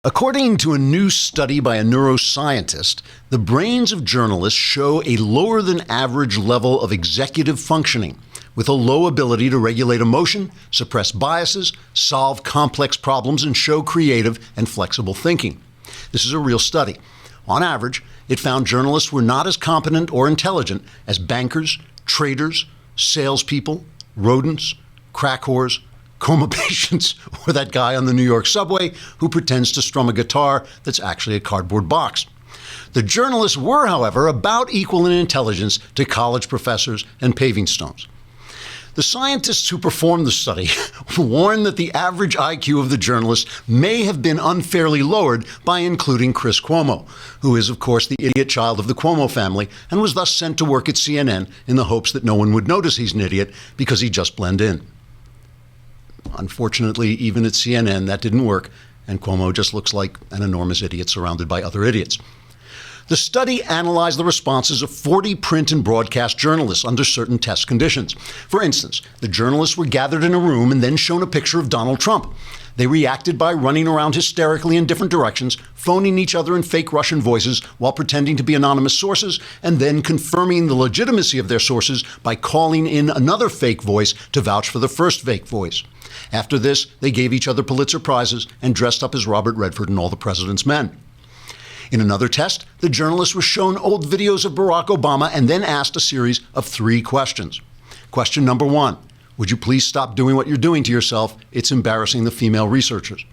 According to a new study by a neuroscientist, the brains of journalists show a lower than average level of executive functioning, with a low ability to regulate emotion, suppress biases, solve complex problems, and show creative and flexible thinking. This is a real study. On average, it found journalists were not as competent or intelligent as bankers, traders, salespeople, rodents, crack whores, coma patients, or that guy on the New York subway who pretends to strum a guitar that's actually a cardboard box. The journalists were, however, about equal in intelligence to college professors and paving stones. The scientists who performed the study warned that the average IQ of the journalists may have been unfairly lowered by including Chris Cuomo, who is, of course, the idiot child of the Cuomo family and was thus sent to work at CNN in the hopes that no one would notice he's an idiot because he'd just blend in. Unfortunately, even at CNN, that didn't work, and Cuomo just looks like an enormous idiot surrounded by other idiots. The study analyzed the responses of 40 print and broadcast journalists under certain test conditions. For instance, the journalists were gathered in a room and then shown a picture of Donald Trump. They reacted by running around hysterically in different directions, phoning each other in fake Russian voices while pretending to be anonymous sources, and then confirming the legitimacy of their sources by calling in another fake voice to vouch for the first fake voice. After this, they gave each other Pulitzer Prizes and dressed up as Robert Redford and all the president's men. In another test, the journalists were shown old videos of Barack Obama and then asked a series of 3 questions. Question number 1, would you please stop doing what you're doing to yourself? It's embarrassing the female researchers.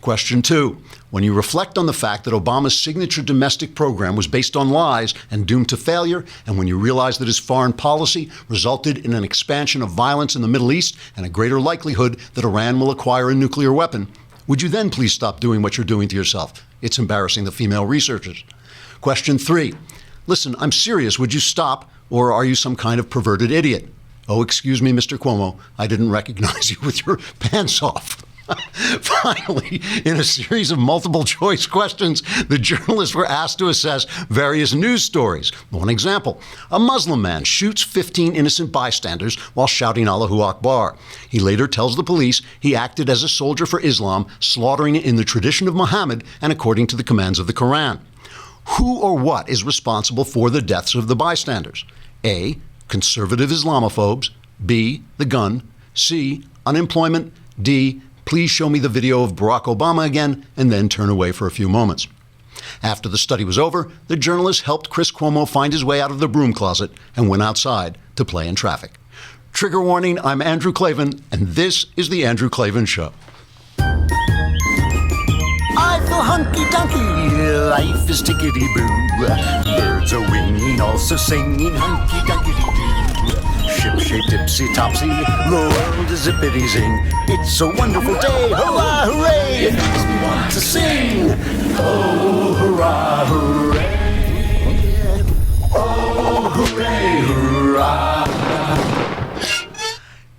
Question 2, when you reflect on the fact that Obama's signature domestic program was based on lies and doomed to failure, and when you realize that his foreign policy resulted in an expansion of violence in the Middle East and a greater likelihood that Iran will acquire a nuclear weapon, would you then please stop doing what you're doing to yourself? It's embarrassing the female researchers. Question 3, listen, I'm serious. Would you stop, or are you some kind of perverted idiot? Oh, excuse me, Mr. Cuomo, I didn't recognize you with your pants off. Finally, in a series of multiple choice questions, the journalists were asked to assess various news stories. One example, a Muslim man shoots 15 innocent bystanders while shouting Allahu Akbar. He later tells the police he acted as a soldier for Islam, slaughtering in the tradition of Muhammad and according to the commands of the Quran. Who or what is responsible for the deaths of the bystanders? A, conservative Islamophobes. B, the gun. C, unemployment. D, please show me the video of Barack Obama again, and then turn away for a few moments. After the study was over, the journalists helped Chris Cuomo find his way out of the broom closet and went outside to play in traffic. Trigger warning, I'm Andrew Klavan, and this is The Andrew Klavan Show. I feel hunky-dunky, life is tickety-boo. Birds are winging, also singing hunky-dunky-doo. Ship-shape, tipsy-topsy, the world is zippity-zing. It's a wonderful day, hurrah, hooray! It makes me want to sing. Oh, hurrah, hooray! Oh, hooray, hurrah!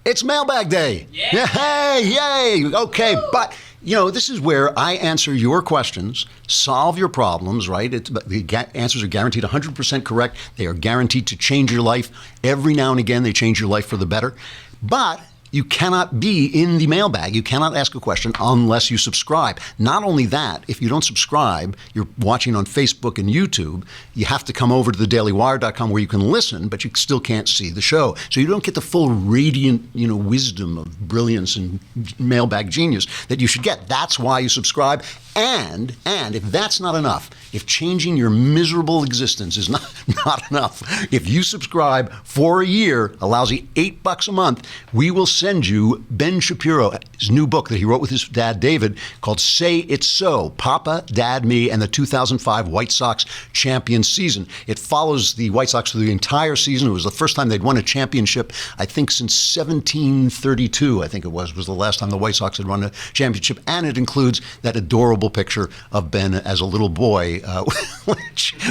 It's Mailbag Day. Yeah. Yay! Okay, but this is where I answer your questions, solve your problems, right? The answers are guaranteed 100% correct. They are guaranteed to change your life. Every now and again, they change your life for the better. But you cannot be in the mailbag. You cannot ask a question unless you subscribe. Not only that, if you don't subscribe, you're watching on Facebook and YouTube, you have to come over to thedailywire.com where you can listen, but you still can't see the show. So you don't get the full radiant, wisdom of brilliance and mailbag genius that you should get. That's why you subscribe. And if that's not enough, if changing your miserable existence is not enough, if you subscribe for a year, a lousy $8 a month, we will send you Ben Shapiro's new book that he wrote with his dad, David, called Say It's So, Papa, Dad, Me, and the 2005 White Sox champion season. It follows the White Sox through the entire season. It was the first time they'd won a championship, I think, since 1732, I think it was the last time the White Sox had won a championship. And it includes that adorable picture of Ben as a little boy,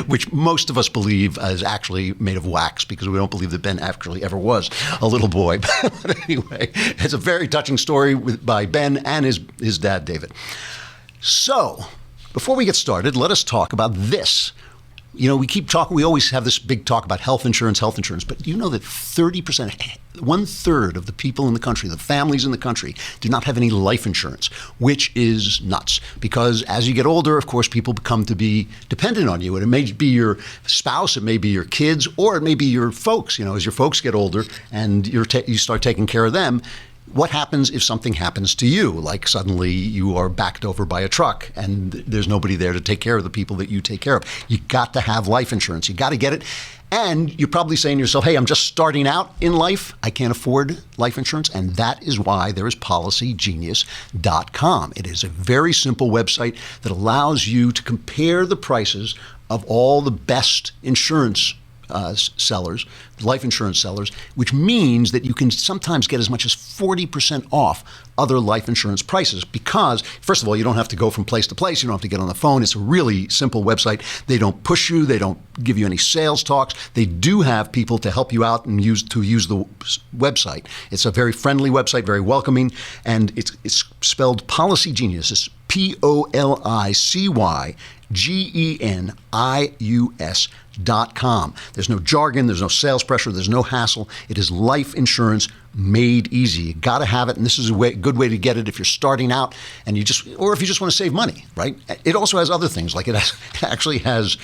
which most of us believe is actually made of wax because we don't believe that Ben actually ever was a little boy. But anyway, it's a very touching story by Ben and his dad, David. So, before we get started, let us talk about this. we keep talking, we always have this big talk about health insurance, but do you know that 30%, 1/3 of the people in the country, the families in the country, do not have any life insurance, which is nuts. Because as you get older, of course, people become to be dependent on you. And it may be your spouse, it may be your kids, or it may be your folks. As your folks get older and you start taking care of them, what happens if something happens to you? Like suddenly you are backed over by a truck and there's nobody there to take care of the people that you take care of. You got to have life insurance. You got to get it. And you're probably saying to yourself, hey, I'm just starting out in life. I can't afford life insurance. And that is why there is PolicyGenius.com. It is a very simple website that allows you to compare the prices of all the best insurance sellers, life insurance sellers, which means that you can sometimes get as much as 40% off other life insurance prices because, first of all, you don't have to go from place to place. You don't have to get on the phone. It's a really simple website. They don't push you. They don't give you any sales talks. They do have people to help you out and use the website. It's a very friendly website, very welcoming, and it's spelled Policy Genius. It's PolicyGenius.com. There's no jargon, there's no sales pressure, there's no hassle. It is life insurance made easy. You got to have it, and this is a good way to get it if you're starting out, and or if you just want to save money, right? It also has other things, like it actually has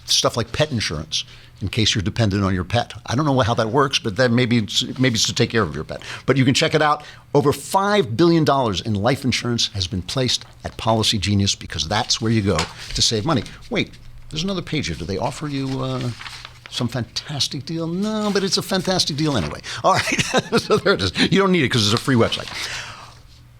stuff like pet insurance in case you're dependent on your pet. I don't know how that works, but then maybe it's to take care of your pet. But you can check it out. Over $5 billion in life insurance has been placed at Policy Genius because that's where you go to save money. Wait, there's another page here. Do they offer you some fantastic deal? No, but it's a fantastic deal anyway. All right, so there it is. You don't need it because it's a free website.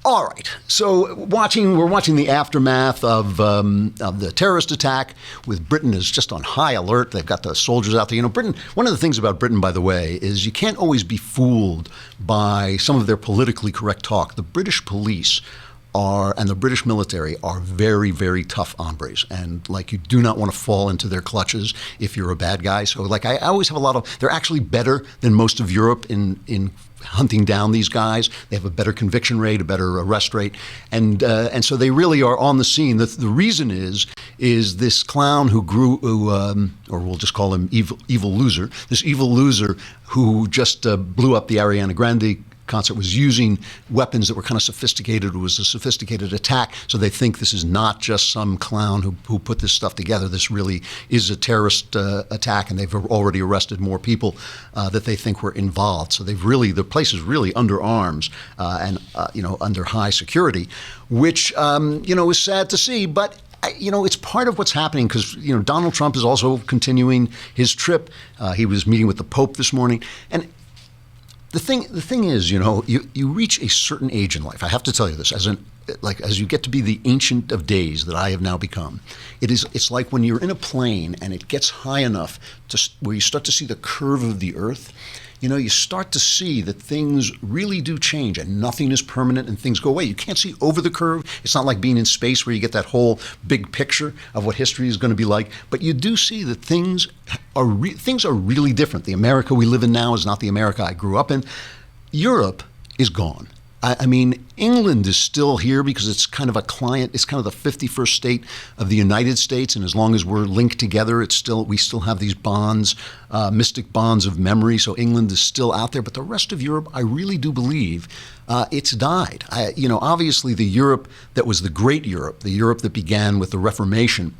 All right, so we're watching the aftermath of the terrorist attack with Britain is just on high alert. They've got the soldiers out there. Britain, one of the things about Britain, by the way, is you can't always be fooled by some of their politically correct talk. The British police and the British military are very, very tough hombres. And you do not want to fall into their clutches if you're a bad guy. So I always have they're actually better than most of Europe in hunting down these guys. They have a better conviction rate, a better arrest rate. And so they really are on the scene. The reason is this clown or we'll just call him evil loser, this evil loser who just blew up the Ariana Grande concert, was using weapons that were kind of sophisticated. It was a sophisticated attack. So they think this is not just some clown who put this stuff together. This really is a terrorist attack, and they've already arrested more people that they think were involved. So the place is really under arms and under high security, which is sad to see, but. It's part of what's happening because, Donald Trump is also continuing his trip. He was meeting with the Pope this morning. And the thing is, you reach a certain age in life. I have to tell you this, as you get to be the ancient of days that I have now become, it's like when you're in a plane and it gets high enough where you start to see the curve of the earth. You start to see that things really do change and nothing is permanent and things go away. You can't see over the curve. It's not like being in space where you get that whole big picture of what history is going to be like. But you do see that things are really different. The America we live in now is not the America I grew up in. Europe is gone. I mean, England is still here because it's kind of it's kind of the 51st state of the United States. And as long as we're linked together, we still have these bonds, mystic bonds of memory. So England is still out there. But the rest of Europe, I really do believe it's died. Obviously the Europe that was the great Europe, the Europe that began with the Reformation,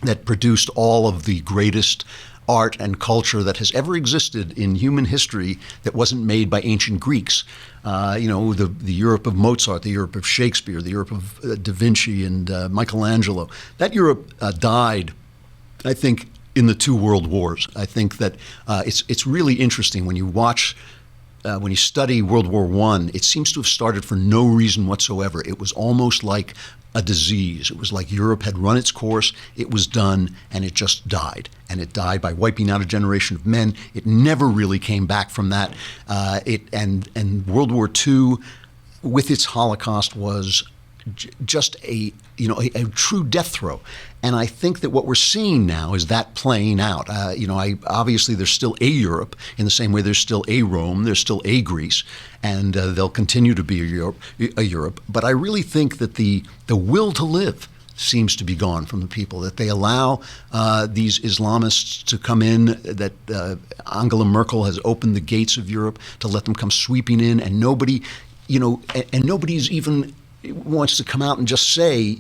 that produced all of the greatest art and culture that has ever existed in human history that wasn't made by ancient Greeks. The Europe of Mozart, the Europe of Shakespeare, the Europe of Da Vinci and Michelangelo. That Europe died, I think, in the two world wars. I think that it's really interesting when you study World War I, it seems to have started for no reason whatsoever. It was almost like a disease. It was like Europe had run its course, it was done, and it just died. And it died by wiping out a generation of men. It never really came back from that. And World War II, with its Holocaust, was just a true death throw. And I think that what we're seeing now is that playing out. Obviously there's still a Europe in the same way there's still a Rome, there's still a Greece, and they'll continue to be a Europe. But I really think that the will to live, seems to be gone from the people, that they allow these Islamists to come in, that Angela Merkel has opened the gates of Europe to let them come sweeping in, and nobody, and nobody's even wants to come out and just say,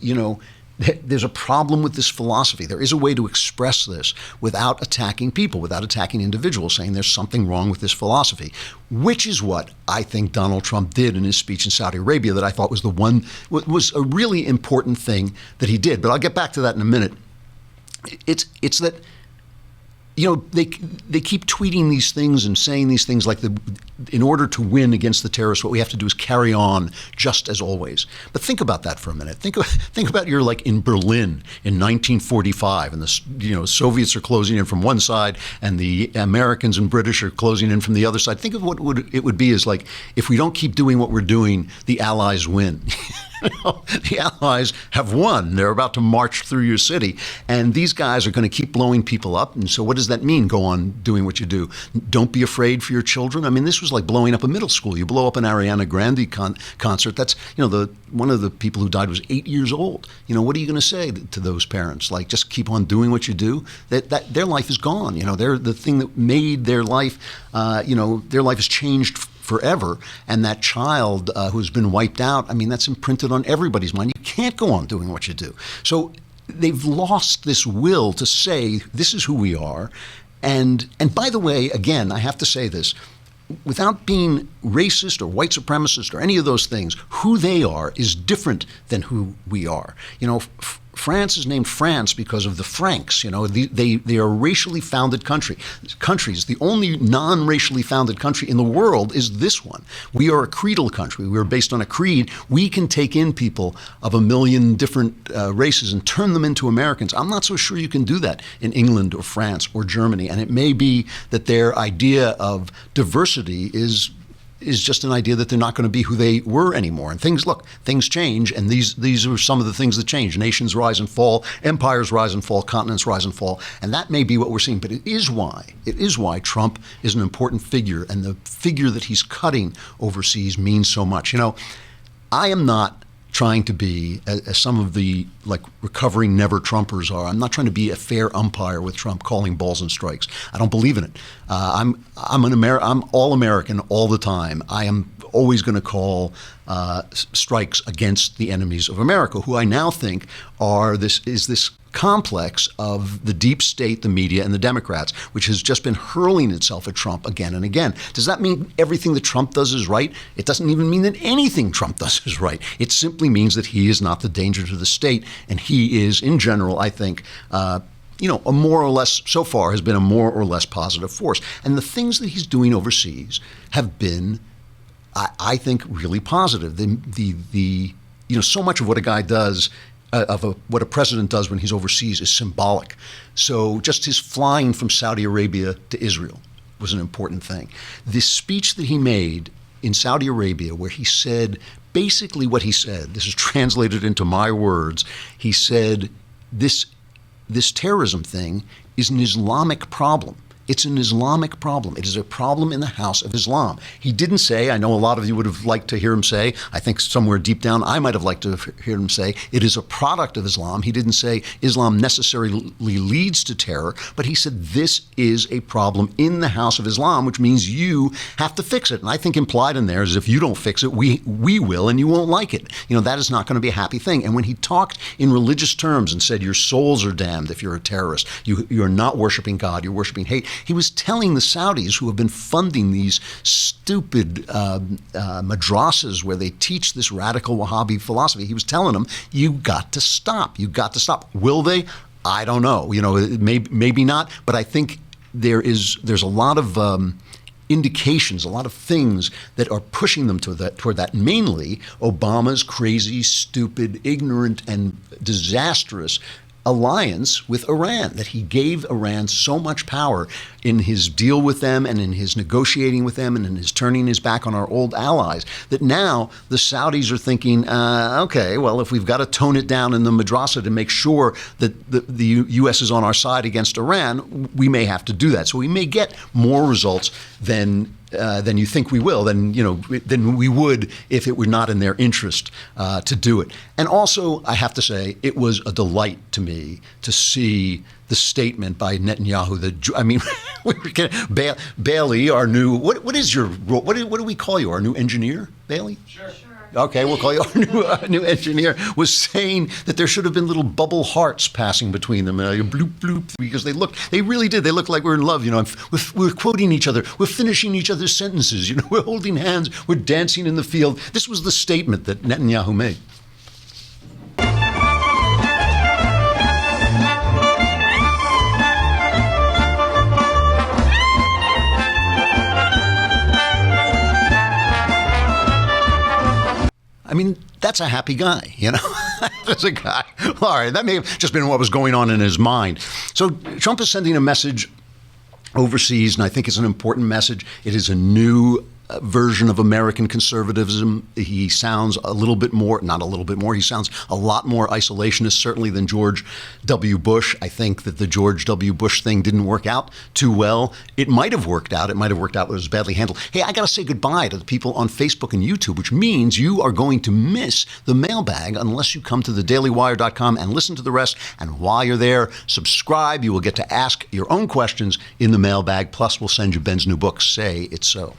there's a problem with this philosophy. There is a way to express this without attacking people, without attacking individuals, saying there's something wrong with this philosophy, which is what I think Donald Trump did in his speech in Saudi Arabia that I thought was a really important thing that he did. But I'll get back to that in a minute. It's that, they keep tweeting these things and saying these things like in order to win against the terrorists, what we have to do is carry on just as always. But think about that for a minute. Think about you're like in Berlin in 1945, and the Soviets are closing in from one side, and the Americans and British are closing in from the other side. Think of what it would be as like if we don't keep doing what we're doing, the Allies win. The Allies have won. They're about to march through your city, and these guys are going to keep blowing people up. And so what does that mean? Go on doing what you do. Don't be afraid for your children. I mean, this was like blowing up a middle school. You blow up an Ariana Grande concert. That's, one of the people who died was 8 years old. What are you going to say to those parents? Like, just keep on doing what you do? That their life is gone. They're the thing that made their life, their life has changed forever, and that child who's been wiped out, that's imprinted on everybody's mind. You can't go on doing what you do. So they've lost this will to say, this is who we are. And by the way, again, I have to say this, without being racist or white supremacist or any of those things, who they are is different than who we are. France is named France because of the Franks. They are a racially founded countries. The only non-racially founded country in the world is this one. We are a creedal country. We are based on a creed. We can take in people of a million different races and turn them into Americans. I'm not so sure you can do that in England or France or Germany. And it may be that their idea of diversity is just an idea that they're not going to be who they were anymore. And things change, and these are some of the things that change. Nations rise and fall, empires rise and fall, continents rise and fall, and that may be what we're seeing. But it is why Trump is an important figure, and the figure that he's cutting overseas means so much. I am not trying to be, as some of the recovering never Trumpers are, I'm not trying to be a fair umpire with Trump calling balls and strikes. I don't believe in it. I'm all American all the time. I am always going to call strikes against the enemies of America, who I now think are this complex of the deep state, the media, and the Democrats, which has just been hurling itself at Trump again and again. Does that mean everything that Trump does is right? It doesn't even mean that anything Trump does is right. It simply means that he is not the danger to the state, and he is, in general, I think, a more or less, so far, has been a more or less positive force. And the things that he's doing overseas have been, I think, really positive. So much of what a guy does, what a president does when he's overseas, is symbolic. So just his flying from Saudi Arabia to Israel was an important thing. This speech that he made in Saudi Arabia, where he said basically what he said, this is translated into my words, he said, this terrorism thing is an Islamic problem. It's an Islamic problem. It is a problem in the house of Islam. He didn't say, I know a lot of you would have liked to hear him say, I think somewhere deep down I might have liked to hear him say, it is a product of Islam. He didn't say Islam necessarily leads to terror, but he said this is a problem in the house of Islam, which means you have to fix it. And I think implied in there is if you don't fix it, we will, and you won't like it. That is not going to be a happy thing. And when he talked in religious terms and said your souls are damned if you're a terrorist, you're not worshiping God, you're worshiping hate, he was telling the Saudis, who have been funding these stupid madrasas where they teach this radical Wahhabi philosophy, he was telling them, you got to stop. You got to stop. Will they? I don't know. Maybe not. But I think there's a lot of indications, a lot of things that are pushing them toward that. Mainly Obama's crazy, stupid, ignorant, and disastrous alliance with Iran, that he gave Iran so much power in his deal with them and in his negotiating with them and in his turning his back on our old allies, that now the Saudis are thinking, okay, well, if we've got to tone it down in the madrasa to make sure that the U.S. is on our side against Iran, we may have to do that. So we may get more results than than you think we will, than we would if it were not in their interest to do it. And also, I have to say, it was a delight to me to see the statement by Netanyahu. Bailey, our new, what is your role? What do we call you? Our new engineer, Bailey? Sure. Okay, we'll call you our new engineer, was saying that there should have been little bubble hearts passing between them, bloop, bloop, because they really did. They looked like we're in love, we're quoting each other, we're finishing each other's sentences, we're holding hands, we're dancing in the field. This was the statement that Netanyahu made. I mean, that's a happy guy, That's a guy. All right, that may have just been what was going on in his mind. So Trump is sending a message overseas, and I think it's an important message. It is a new version of American conservatism. He sounds a little bit more, not a little bit more, he sounds a lot more isolationist, certainly, than George W. Bush. I think that the George W. Bush thing didn't work out too well. It might have worked out. It might have worked out, but it was badly handled. Hey, I got to say goodbye to the people on Facebook and YouTube, which means you are going to miss the mailbag unless you come to thedailywire.com and listen to the rest. And while you're there, subscribe. You will get to ask your own questions in the mailbag. Plus, we'll send you Ben's new book, Say It's So.